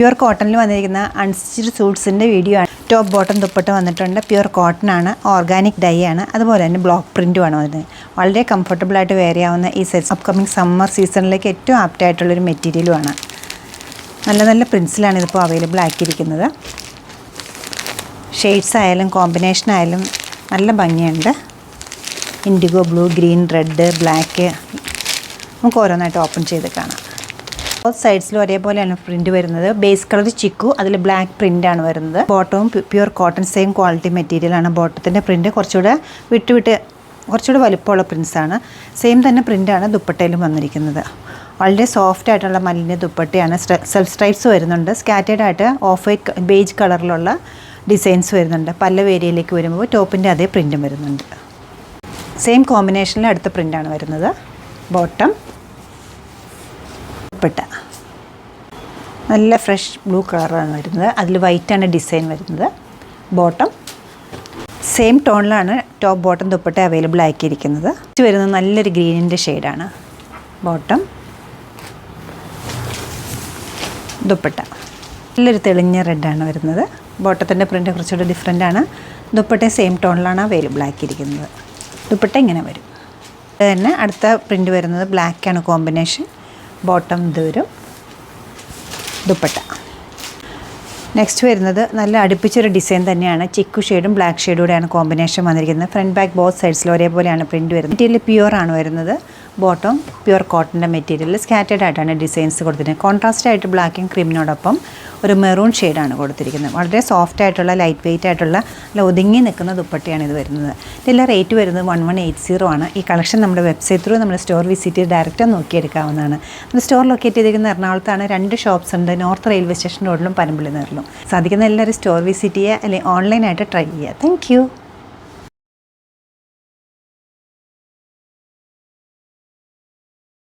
Pure കോട്ടണിൽ വന്നിരിക്കുന്ന unstitched സൂട്ട്സിൻ്റെ video ആണ്. ടോപ്പ് ബോട്ടം ദുപ്പട്ട വന്നിട്ടുണ്ട്. പ്യുർ കോട്ടൺ ആണ്, ഓർഗാനിക് ഡൈ ആണ്, അതുപോലെ തന്നെ ബ്ലോക്ക് പ്രിൻറ്റുമാണ് വന്നത്. വളരെ കംഫർട്ടബിളായിട്ട് വെയർ ചെയ്യാവുന്ന ഈ സെറ്റ് അപ്കമിങ് സമ്മർ സീസണിലേക്ക് ഏറ്റവും ആപ്റ്റായിട്ടുള്ളൊരു മെറ്റീരിയലുമാണ്. നല്ല നല്ല പ്രിൻസിലാണ് ഇതിപ്പോൾ അവൈലബിൾ ആക്കിയിരിക്കുന്നത്. ഷെയ്ഡ്സ് ആയാലും കോമ്പിനേഷൻ ആയാലും നല്ല ഭംഗിയുണ്ട്. IndiGo blue, green, red, black, നമുക്ക് ഓരോന്നായിട്ട് ഓപ്പൺ ചെയ്ത് കാണാം. ബോത്ത് സൈഡ്സിലും ഒരേപോലെയാണ് പ്രിൻറ്റ് വരുന്നത്. ബേസ് കളർ ചിക്കു, അതിൽ ബ്ലാക്ക് പ്രിൻ്റാണ് വരുന്നത്. ബോട്ടവും പ്യുർ കോട്ടൺ സെയിം ക്വാളിറ്റി മെറ്റീരിയലാണ്. ബോട്ടത്തിൻ്റെ പ്രിൻറ്റ് കുറച്ചുകൂടെ കുറച്ചുകൂടെ വലുപ്പമുള്ള പ്രിൻസാണ്. സെയിം തന്നെ പ്രിൻ്റാണ് ദുപ്പട്ടയിലും വന്നിരിക്കുന്നത്. വളരെ സോഫ്റ്റ് ആയിട്ടുള്ള മല്ലിൻ്റെ ദുപ്പട്ടയാണ്. സെൽഫ് സ്ട്രൈപ്സ് വരുന്നുണ്ട്. സ്കാറ്റേഡ് ആയിട്ട് ഓഫ് വൈറ്റ് ബേജ് കളറിലുള്ള ഡിസൈൻസ് വരുന്നുണ്ട്. പല ഏരിയയിലേക്ക് വരുമ്പോൾ ടോപ്പിൻ്റെ അതേ പ്രിൻറ്റും വരുന്നുണ്ട്. സെയിം കോമ്പിനേഷനിൽ അടുത്ത പ്രിൻ്റാണ് വരുന്നത്. ബോട്ടം ദുപ്പട്ട നല്ല ഫ്രഷ് ബ്ലൂ കളറാണ് വരുന്നത്. അതിൽ വൈറ്റാണ് ഡിസൈൻ വരുന്നത്. ബോട്ടം സെയിം ടോണിലാണ് ടോപ്പ് ബോട്ടം ദുപ്പട്ട അവൈലബിൾ ആക്കിയിരിക്കുന്നത്. ഇത് വരുന്നത് നല്ലൊരു ഗ്രീനിൻ്റെ ഷെയ്ഡാണ്. ബോട്ടം ദുപ്പട്ട നല്ലൊരു തെളിഞ്ഞ റെഡാണ് വരുന്നത്. ബോട്ടത്തിൻ്റെ പ്രിൻ്റ് കുറച്ചുകൂടി ഡിഫറെൻ്റ് ആണ്. ദുപ്പട്ട സെയിം ടോണിലാണ് അവൈലബിൾ ആക്കിയിരിക്കുന്നത്. ദുപ്പട്ട ഇങ്ങനെ വരും. അത് തന്നെ അടുത്ത പ്രിൻ്റ് വരുന്നത് ബ്ലാക്കാണ് കോമ്പിനേഷൻ. ബോട്ടം ഇത് വരും. ദുപ്പട്ട നെക്സ്റ്റ് വരുന്നത് നല്ല അടുപ്പിച്ചൊരു ഡിസൈൻ തന്നെയാണ്. ചിക്കു ഷെയ്ഡും ബ്ലാക്ക് ഷെയ്ഡൂടെയാണ് കോമ്പിനേഷൻ വന്നിരിക്കുന്നത്. ഫ്രണ്ട് ബാക്ക് ബോത്ത് സൈഡ്സിൽ ഒരേപോലെയാണ് പ്രിൻറ്റ് വരുന്നത്. മെറ്റീരിയൽ പ്യുവർ ആണ് വരുന്നത്. ബോട്ടം പ്യുവർ കോട്ടൻ്റെ മെറ്റീരിയൽ സ്കാറ്റേഡ് ആയിട്ടാണ് ഡിസൈൻസ് കൊടുത്തിരിക്കുന്നത്. കോൺട്രാസ്റ്റ് ആയിട്ട് ബ്ലാക്കും ക്രീമിനോടൊപ്പം ഒരു മെറൂൺ ഷെയ്ഡാണ് കൊടുത്തിരിക്കുന്നത്. വളരെ സോഫ്റ്റ് ആയിട്ടുള്ള ലൈറ്റ് വെയ്റ്റ് ആയിട്ടുള്ള നല്ല ഒതുങ്ങി നിൽക്കുന്ന ദുപ്പട്ടയാണ് ഇത് വരുന്നത്. ഇതെല്ലാം റേറ്റ് വരുന്നത് 1180 ആണ്. ഈ കളക്ഷൻ നമ്മുടെ വെബ്സൈറ്റ് ത്രൂ നമ്മുടെ സ്റ്റോർ വിസിറ്റ് ചെയ്ത് ഡയറക്റ്റ് നോക്കിയെടുക്കാവുന്നതാണ്. നമ്മുടെ സ്റ്റോർ ലൊക്കേറ്റ് ചെയ്തിരിക്കുന്ന എറണാകുളത്താണ്. 2 ഷോപ്സ് ഉണ്ട്. നോർത്ത് റെയിൽവേ സ്റ്റേഷൻ റോഡിലും പനമ്പള്ളി നേറിലും. സാധിക്കുന്ന എല്ലാവരും സ്റ്റോർ വിസിറ്റ് ചെയ്യുക, അല്ലെങ്കിൽ ഓൺലൈനായിട്ട് ട്രൈ ചെയ്യുക. Thank you.